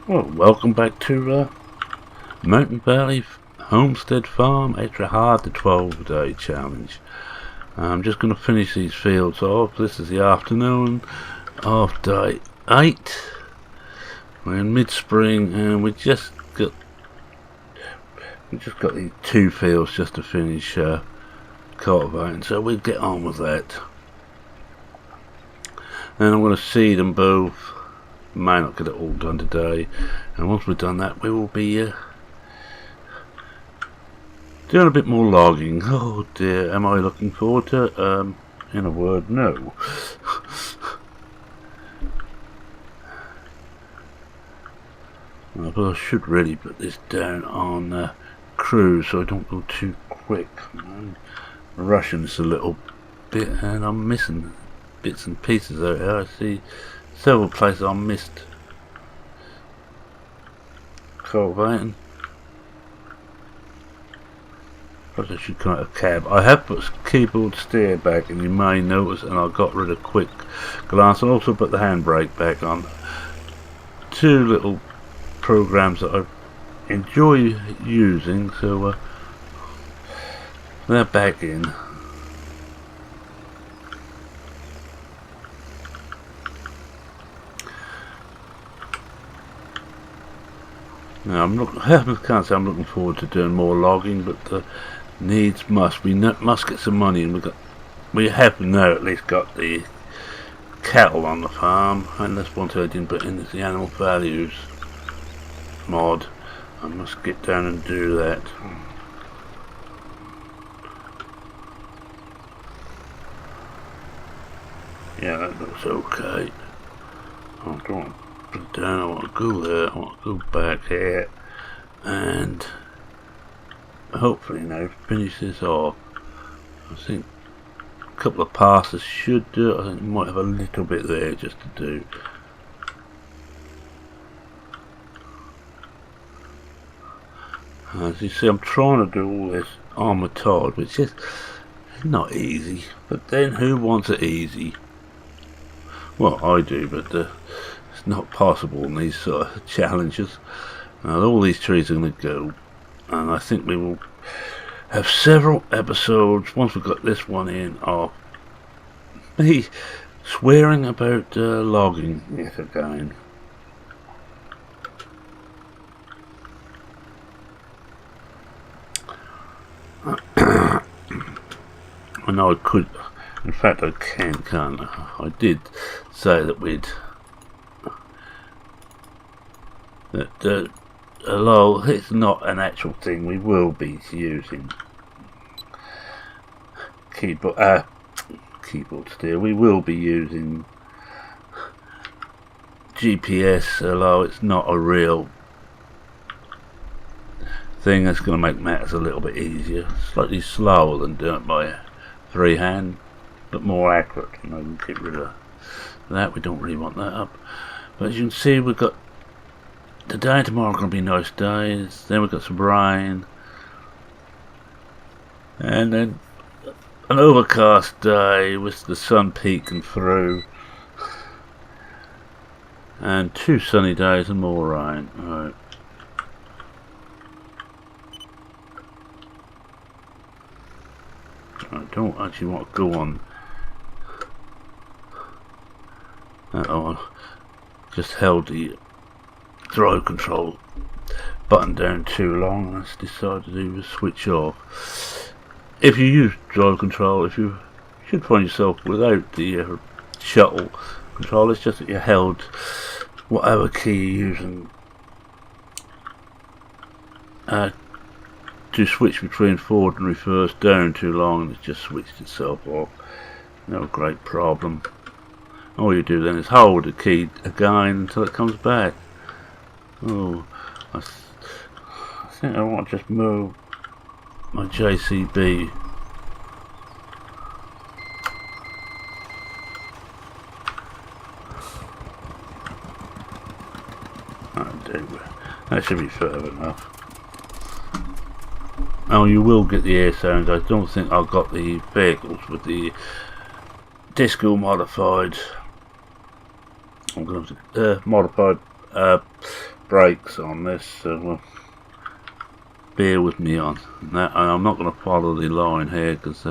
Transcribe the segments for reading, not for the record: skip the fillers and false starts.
Well, welcome back to Mountain Valley Homestead Farm Extra Hard to 12-day challenge. I'm just going to finish these fields off. This is the afternoon of day 8. We're in mid-spring and we just got these 2 fields just to finish cultivating, so we'll get on with that. And I'm going to seed them both. May not get it all done today, and once we've done that we will be doing a bit more logging. Oh dear, am I looking forward to it? In a word, no. But I should really put this down on cruise so I don't go too quick. I'm rushing this a little bit and I'm missing bits and pieces out here. I see several places I missed cultivating. Perhaps I should come out of cab. I have put keyboard steer back, and you may notice, and I got rid of quick glance, and also put the handbrake back on. 2 little programs that I enjoy using, so they're back in. Now I can't say I'm looking forward to doing more logging, but the needs must. We must get some money, and we have now at least got the cattle on the farm, and that's one thing I didn't put in is the animal values mod. I must get down and do that. Yeah, that looks okay. I don't want to put it down, I want to go there, I want to go back here, and hopefully now finish this off. I think a couple of passes should do it. I think we might have a little bit there just to do. As you see, I'm trying to do all this on the Todd, which is not easy, but then who wants it easy? Well, I do, but it's not possible in these sort of challenges. Now all these trees are going to go, and I think we will have several episodes once we've got this one in of me swearing about logging yet again. I know I could, in fact I can't I did say that although it's not an actual thing, we will be using keyboard steer. We will be using GPS, although it's not a real thing. That's going to make matters a little bit easier. Slightly slower than doing it by freehand, but more accurate. You know, we can get rid of that. We don't really want that up. But as you can see, we've got today and tomorrow are going to be nice days. Then we've got some rain, and then an overcast day with the sun peeking through, and 2 sunny days and more rain. Right. I don't actually want to go on that one. Just held the drive control button down too long, and I decided to do the switch off. If you use drive control, if you should find yourself without the shuttle control, it's just that you held whatever key you're using to switch between forward and reverse down too long, and it just switched itself off. No great problem. All you do then is hold the key again until it comes back. Oh, I think I want to just move my JCB. That should be further enough. Oh, you will get the air sounds. I don't think I've got the vehicles with the disco modified. I'm going to modified breaks on this, so bear with me on that. I'm not going to follow the line here because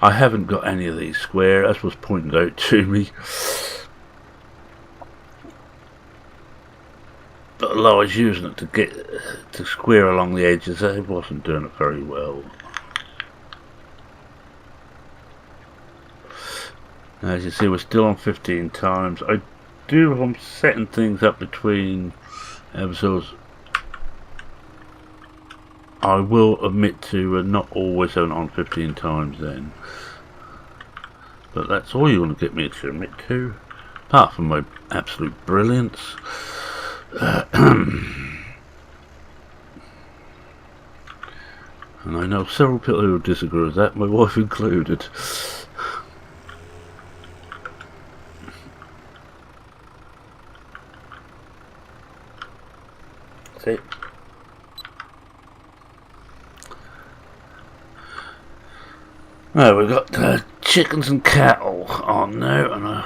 I haven't got any of these square, as was pointed out to me. But although I was using it to get to square along the edges, it wasn't doing it very well. As you see, we're still on 15 times. I'm setting things up between episodes. I will admit to not always having it on 15 times then. But that's all you want to get me to admit to. Apart from my absolute brilliance. And I know several people who disagree with that, my wife included. That's it. Well, we've got chickens and cattle on now, and I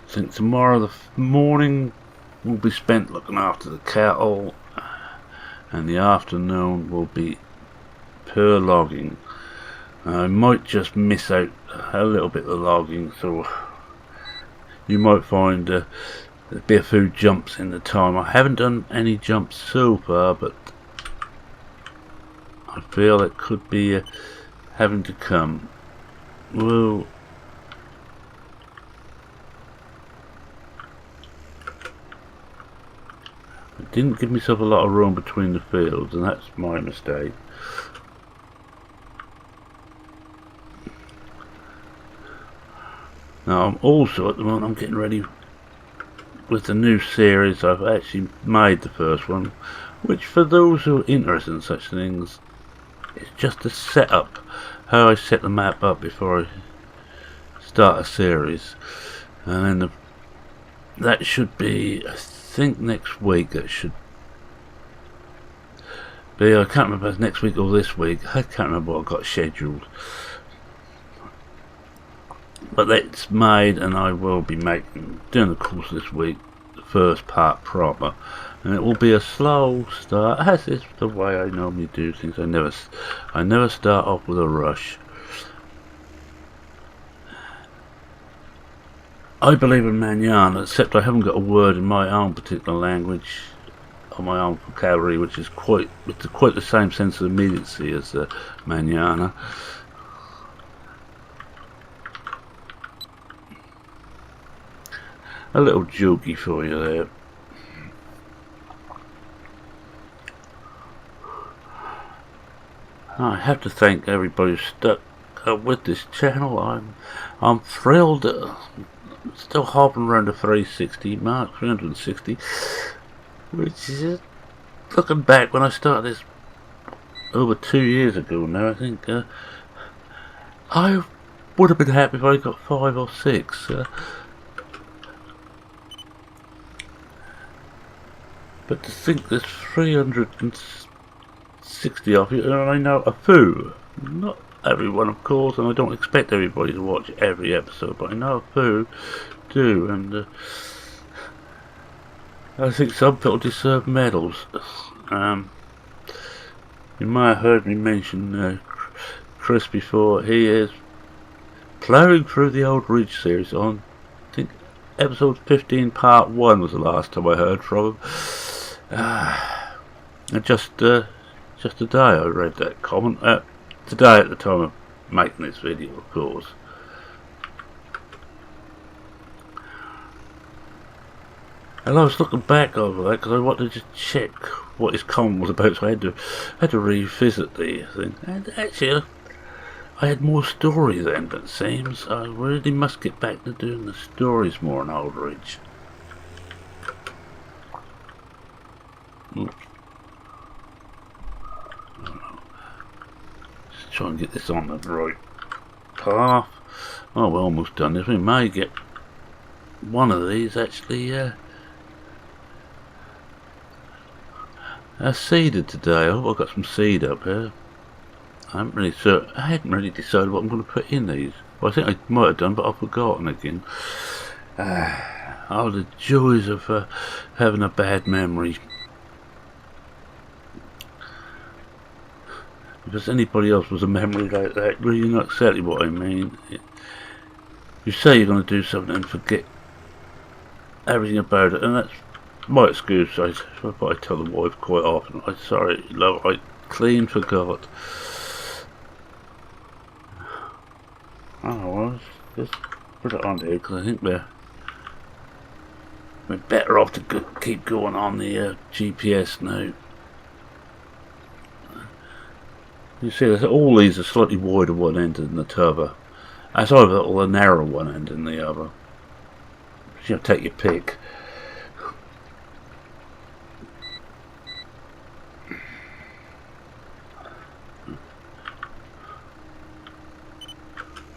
think tomorrow the morning will be spent looking after the cattle, and the afternoon will be per logging. I might just miss out a little bit of logging, so you might find a bit of few jumps in the time. I haven't done any jumps so far, but I feel it could be having to come. Well, I didn't give myself a lot of room between the fields, and that's my mistake. Now I'm also at the moment I'm getting ready with the new series. I've actually made the first one, which for those who are interested in such things, it's just a setup, how I set the map up before I start a series. And then that should be, I think, next week. It should be, I can't remember if it's next week or this week. I can't remember what I've got scheduled. But that's made, and I will be making, during the course of this week, the first part proper. And it will be a slow start, as is the way I normally do things. I never start off with a rush. I believe in manana, except I haven't got a word in my own particular language, or my own vocabulary, which is quite the same sense of immediacy as manana. A little jokey for you there. I have to thank everybody who's stuck with this channel. I'm thrilled. Still hopping around the 360 mark, 360, which is, looking back when I started this over 2 years ago now, I think I would have been happy if I got 5 or 6. But to think there's 360 of you, and I know a few, not everyone of course, and I don't expect everybody to watch every episode, but I know a few do, and I think some people deserve medals. You might have heard me mention Chris before. He is ploughing through the Old Ridge series on, I think, episode 15 part 1 was the last time I heard from him. And just today I read that comment. Today at the time of making this video, of course. And I was looking back over that because I wanted to check what his comment was about, so I had to revisit the thing. And actually, I had more story then, it seems. I really must get back to doing the stories more in Old Ridge. Just try and get this on the right path. Oh, we're almost done this. We may get one of these actually seeded today. Oh, I've got some seed up here. I hadn't really decided what I'm going to put in these. Well, I think I might have done, but I've forgotten again. Oh, the joys of having a bad memory. If anybody else was a memory like that, well, you know exactly what I mean. You say you're going to do something and forget everything about it, and that's my excuse. I tell the wife quite often, I'm sorry, love, I clean forgot. Oh, well, just put it on there, because I think we're better off to keep going on the GPS now. You see, all these are slightly wider one end than the t'other. That's either a narrow one end than the other. You know, take your pick.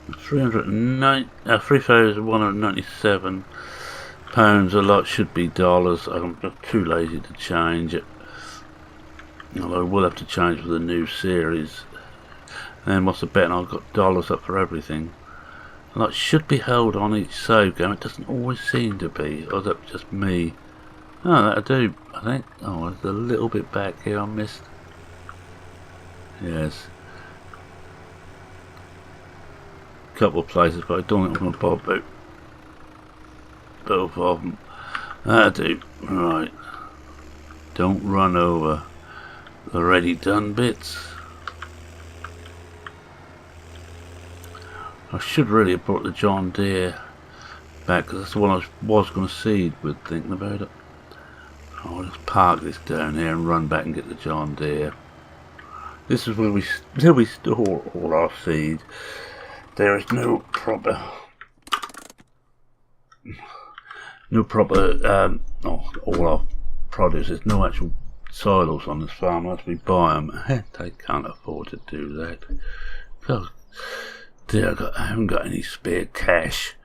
£3,197 a lot should be dollars. I'm just too lazy to change it. Although we'll have to change for the new series. And what's the bet? I've got dollars up for everything. A lot should be held on each save game. It doesn't always seem to be. Or is that just me? Oh, that'll do, I think. Oh, there's a little bit back here I missed. Yes. A couple of places, but I don't think I'm going to bother about both of them. That'll do. Right. Don't run over the already done bits. I should really have brought the John Deere back, because that's the one I was going to seed with, thinking about it. I'll just park this down here and run back and get the John Deere. This is where we store all our seed. There is no proper all our produce. There's no actual silos on this farm unless we buy them. They can't afford to do that. God, dear, I haven't got any spare cash.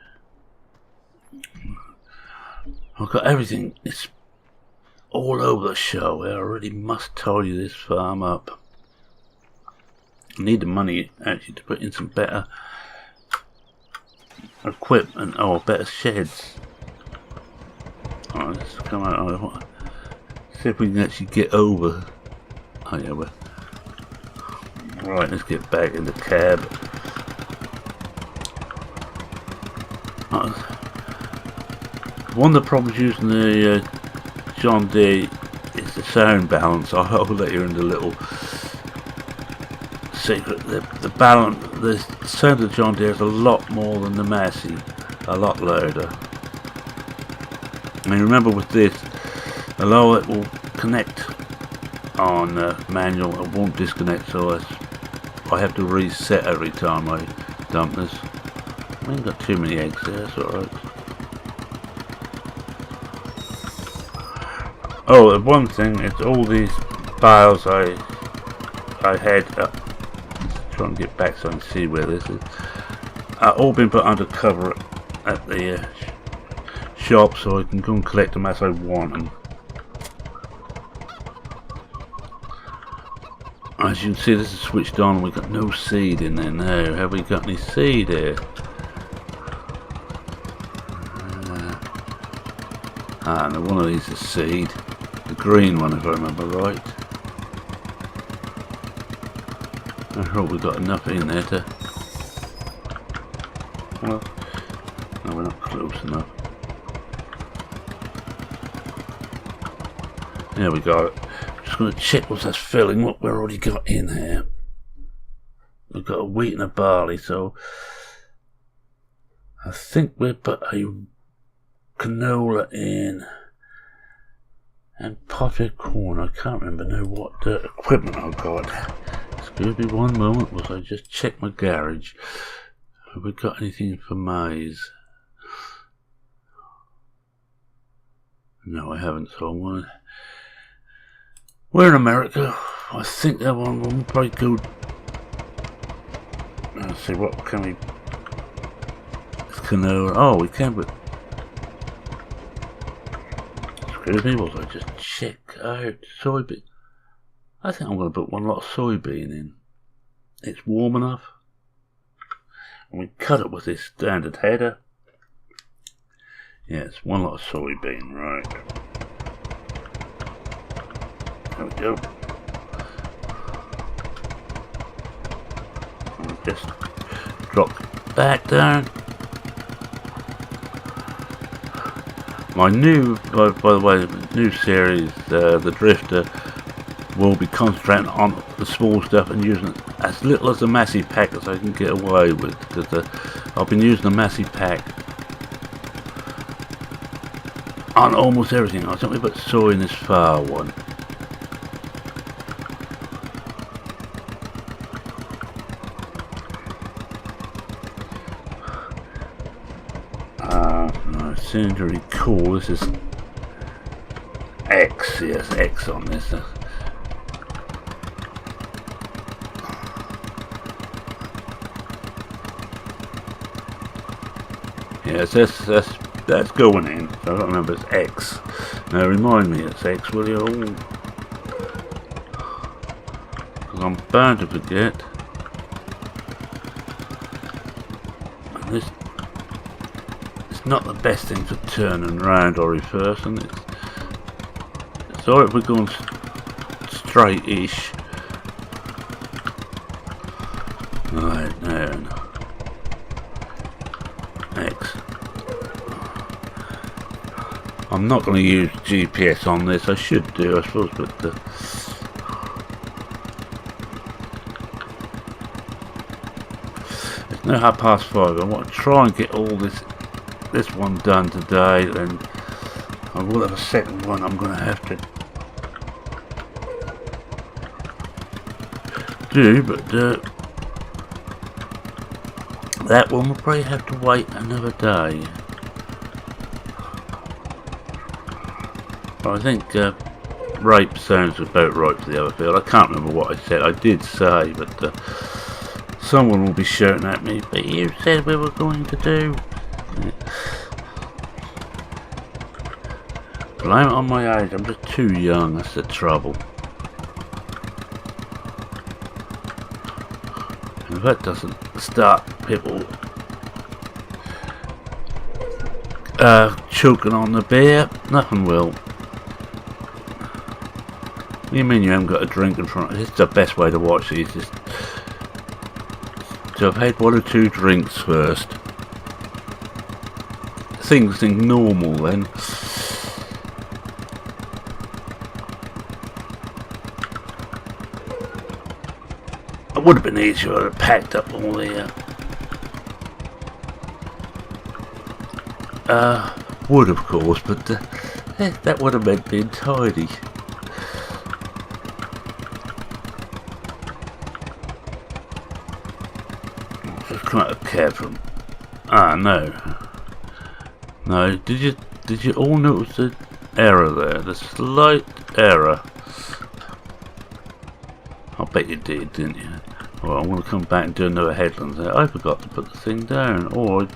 I've got everything. It's all over the show. I really must tidy this farm up. I need the money actually to put in some better equipment or better sheds. Alright, let's come out. See if we can actually get over. Oh yeah, well. Right, let's get back in the cab. One of the problems using the John Deere is the sound balance. I'll let you in the little secret. The balance, the sound of the John Deere is a lot more than the Massey, a lot louder. I mean, remember with this, although it will connect on manual, it won't disconnect, so I have to reset every time I dump this. I ain't got too many eggs there, it's alright. Oh, one thing, it's all these bales I had up. Trying to get back so I can see where this is. All been put under cover at the shop, so I can go and collect them as I want them. As you can see, this is switched on. We've got no seed in there now. Have we got any seed here? No, one of these is seed. The green one, if I remember right. I hope we've got enough in there to... Well, no, we're not close enough. There we go. Just going to check what's that's filling, what we've already got in here. We've got a wheat and a barley, so I think we'll put a canola in and potted corn. I can't remember now what equipment I've got. Excuse me one moment, was I just check my garage. Have we got anything for maize? No, I haven't, so I'm gonna... We're in America. I think that one will probably go... Let's see, what can we... It's canola. Oh, we can, but... Excuse me, was I just check out soybean? I think I'm going to put one lot of soybean in. It's warm enough. And we cut it with this standard header. Yes, one lot of soybean, right. There we go. And just drop back down. My new, by the way, new series, the Drifter, will be concentrating on the small stuff and using as little as a massive pack as I can get away with, because I've been using a massive pack on almost everything. I don't put soy in this far one. I seem to recall this is X, yes, X on this. Yes, that's going in. So I don't remember, it's X. Now remind me it's X, will you? Because I'm bound to forget. And this, it's not the best thing to turn and round or reverse, and it's alright if we're going straight-ish. Right, now. X. I'm not going to use GPS on this. I should do, I suppose, but it's now 5:30. I want to try and get all this one done today, and I will have a second one I'm going to have to do, but that one will probably have to wait another day. I think rape sounds about right for the other field. I can't remember what I said. I did say, but someone will be shouting at me, but you said we were going to do. Blame it on my age. I'm just too young. That's the trouble. And if that doesn't start people choking on the beer, nothing will. What do you mean you haven't got a drink in front of you? This is the best way to watch these. Just to have had one or two drinks first. Things seem normal then. It would have been easier to have packed up all the wood, of course, but that would have meant being tidy. Just quite a careful. No. Did you all notice the error there? The slight error. I bet you did, didn't you? Well, I'm going to come back and do another headland there. I forgot to put the thing down, or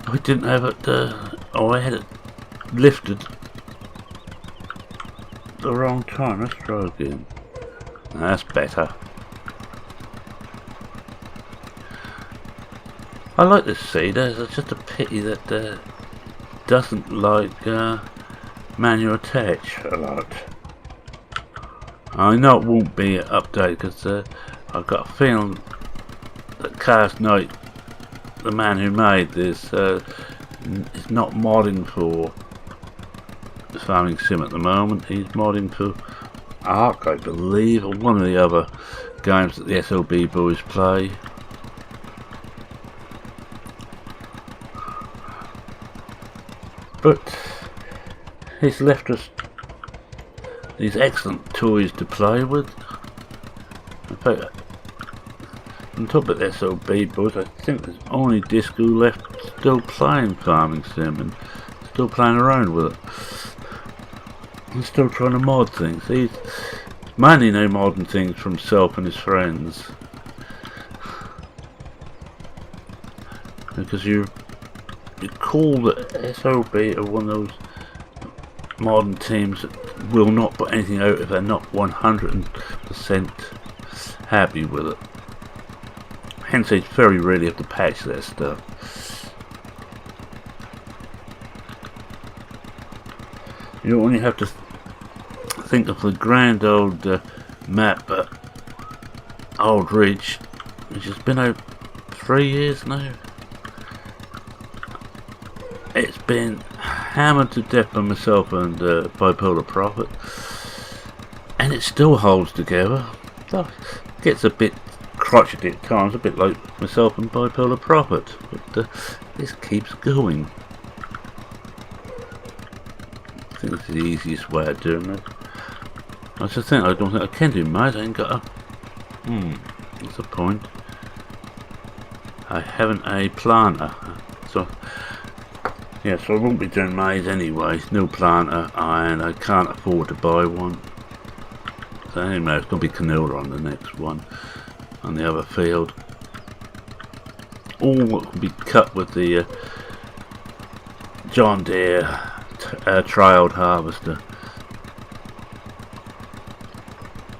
I didn't have it, I had it lifted the wrong time. Let's try again. That's better. I like this seed. It's just a pity that doesn't like manual attach a lot. I know it won't be updated because I've got a feeling that Cast Knight, the man who made this, is not modding for the Farming Sim at the moment. He's modding for Ark, I believe, or one of the other games that the SLB boys play. But he's left us these excellent toys to play with. In fact, on top of the SLB boys, I think there's only Disco left still playing Farming Sim and still playing around with it. He's still trying to mod things. He's mainly no modding things for himself and his friends. Because you call the SLB are one of those modern teams that will not put anything out if they're not 100% happy with it. Hence they very rarely have to patch their stuff. You only have to think of the grand old map at Old Ridge, which has been out 3 years now. It's been hammered to death by myself and Bipolar Prophet, and it still holds together. So it gets a bit crotchety at times, a bit like myself and Bipolar Prophet, but this keeps going. I think it's the easiest way of doing it. I just think I don't think I can do maize. I ain't got a. What's the point? I haven't a planter, so yeah, so I won't be doing maize anyway. No planter, and I can't afford to buy one. So anyway, it's going to be canola on the next one, on the other field. All what can be cut with the John Deere trailed harvester.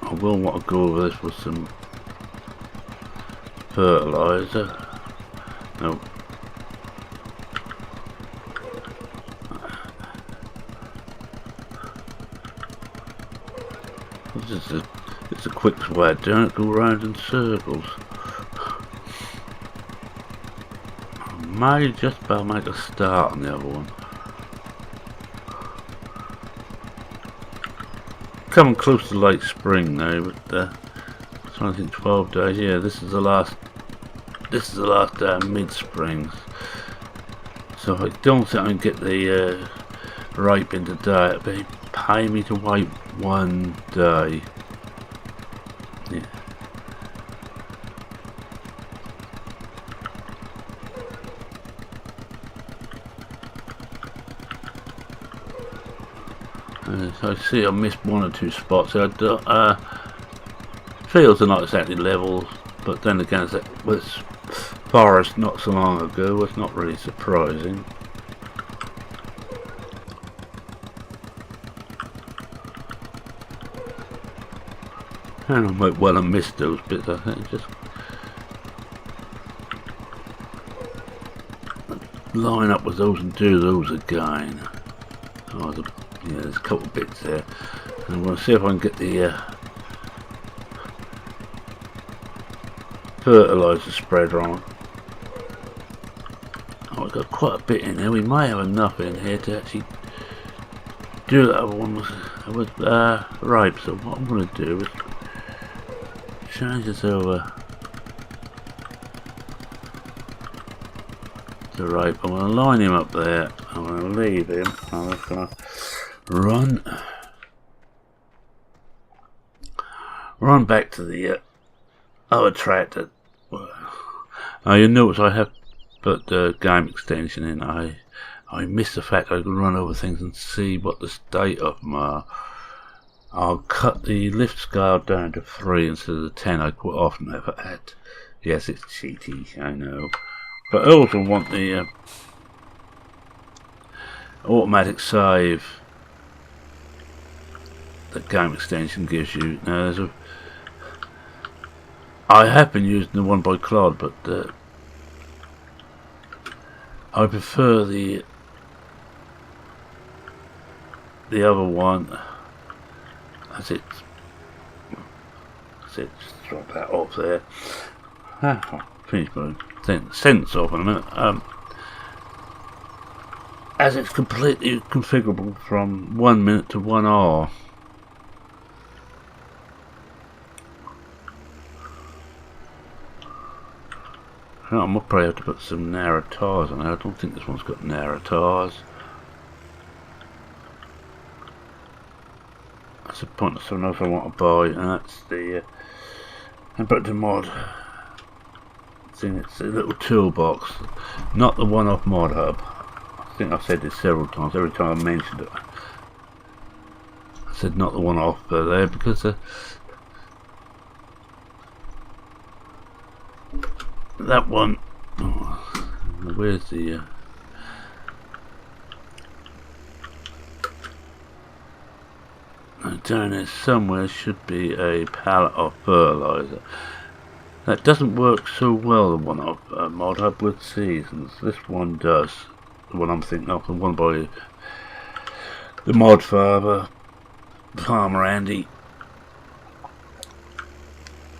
I will want to go over this with some fertilizer. No. It's the quickest way of doing it, go round in circles. I may just about make a start on the other one. Coming close to late spring now, but I'm trying to think 12 days. Yeah, this is the last mid-spring. So if I don't think I can get the riping today, it'll be pay me to wait 1 day. Yeah. So I see I missed 1 or 2 spots. Fields are not exactly level, but then again, it was forest not so long ago. It's not really surprising. And I might well have missed those bits. I think just line up with those and do those again. Oh, yeah, there's a couple of bits there. And I'm going to see if I can get the fertilizer spreader on. Oh, we've got quite a bit in there. We may have enough in here to actually do that other one with ripe. So what I'm going to do is change this over to ripe. I'm going to line him up there. I'm going to leave him. I'm just going to run back to the other tractor. Now you notice I have put the game extension in. I miss the fact I can run over things and see what the state of them are. I'll cut the lift scale down to 3 instead of the 10 I quite often have it at. Yes, it's cheaty, I know. But I also want the automatic save that game extension gives you. Now there's I have been using the one by Claude, but I prefer the other one. That's it. Just drop that off there. I'll finish my sentence off in a minute. As it's completely configurable from 1 minute to 1 hour. I might probably have to put some narrow tires on there. I don't think this one's got narrow tires. That's the point of something else I want to buy, and that's the Homestead.now mod. It's a little toolbox, not the one off Mod Hub. I think I've said this several times. Every time I mentioned it, I said not the one off there because that one. Oh, where's the? Down there somewhere should be a pallet of fertilizer. That doesn't work so well, the one off Mod Hub with seasons. This one does. The one I'm thinking of, the one by the mod father, Farmer Andy,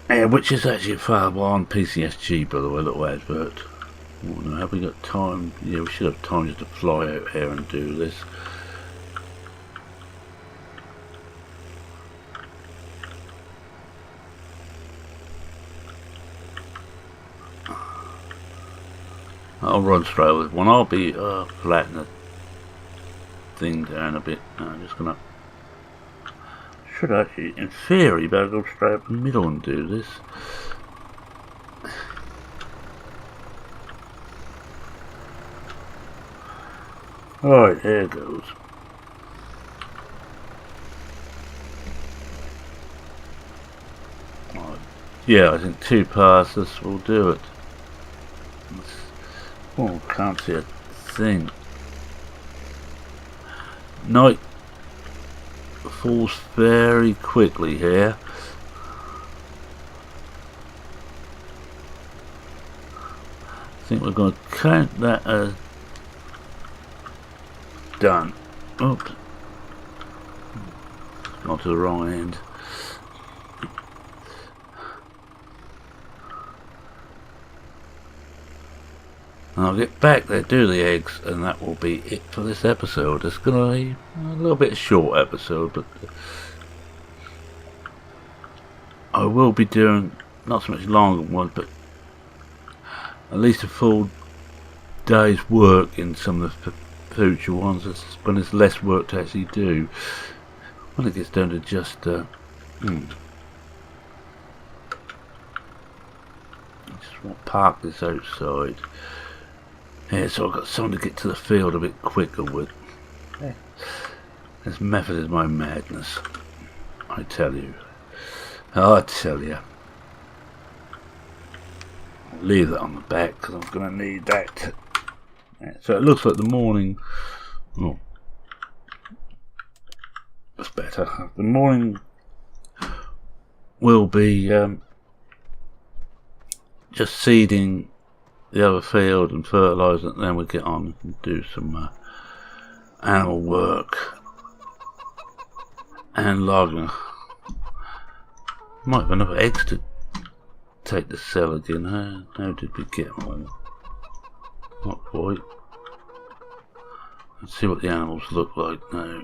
which is actually available on PCSG, by the way, little advert. Oh, no, have we got time? Yeah, we should have time just to fly out here and do this. I'll run straight with one. I'll be flattening the thing down a bit. I'm just gonna. Should actually, in theory, better go straight up the middle and do this. Alright, there it goes. Right. Yeah, I think 2 passes will do it. Oh, can't see a thing. Night falls very quickly here. I think we're going to count that as done. Oops. Not to the wrong end. And I'll get back there, do the eggs, and that will be it for this episode. It's going to be a little bit short episode, but I will be doing not so much longer ones, but at least a full day's work in some of the future ones. That's when there's less work to actually do. When it gets down to just just want to park this outside. Yeah, so I've got something to get to the field a bit quicker with. Yeah. This method is my madness. I tell you. I tell you. I'll leave that on the back because I'm going to need that. Yeah, so it looks like the morning. Oh, that's better. The morning will be just seeding the other field and fertilising it, and then we get on and do some animal work and logging. Might have enough eggs to take the cell again. How did we get them all? Not quite. Let's see what the animals look like now.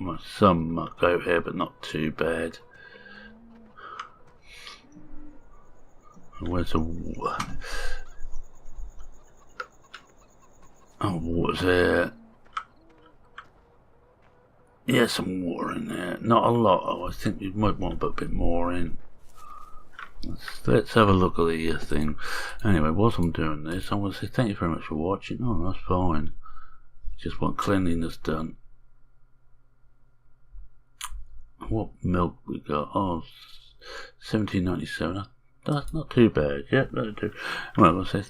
Well, some muck out here, but not too bad. Where's the water? Oh, water's there. Yeah, some water in there. Not a lot. Oh, I think we might want to put a bit more in. Let's have a look at the thing. Anyway, whilst I'm doing this, I want to say thank you very much for watching. Oh, that's fine. Just want cleanliness done. What milk we got? Oh, 17.97. That's not too bad. Yep, that'll do. Well, I want to say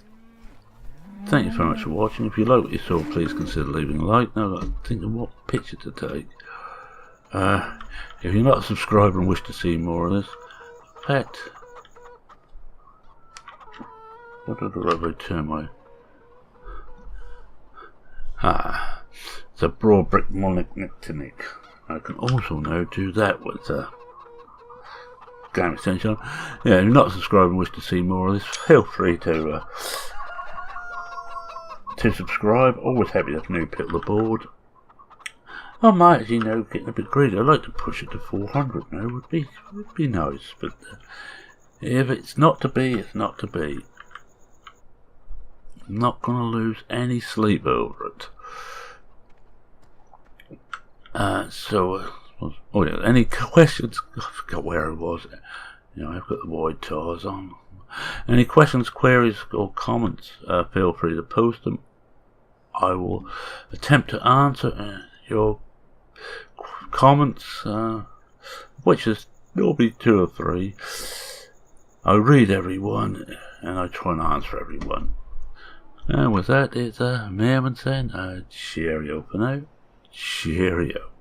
thank you very much for watching. If you like what you saw, please consider leaving a like. Now I've got to think of what picture to take. If you're not a subscriber and wish to see more of this, in fact, what did I return my? It's a broad brick monoclinic. I can also now do that with game extension. Yeah, if you're not subscribed and wish to see more of this, feel free to subscribe. Always happy to have new people aboard. I might actually getting a bit greedy. I'd like to push it to 400 now. Would be nice, but if it's not to be, it's not to be. I'm not going to lose any sleep over it. Oh yeah, any questions? I forgot where I was. I've got the wide tires on. Any questions, queries, or comments? Feel free to post them. I will attempt to answer your comments, which is normally 2 or 3. I read everyone, and I try and answer everyone. And with that, it's Merman saying, cheerio for now. Cheerio.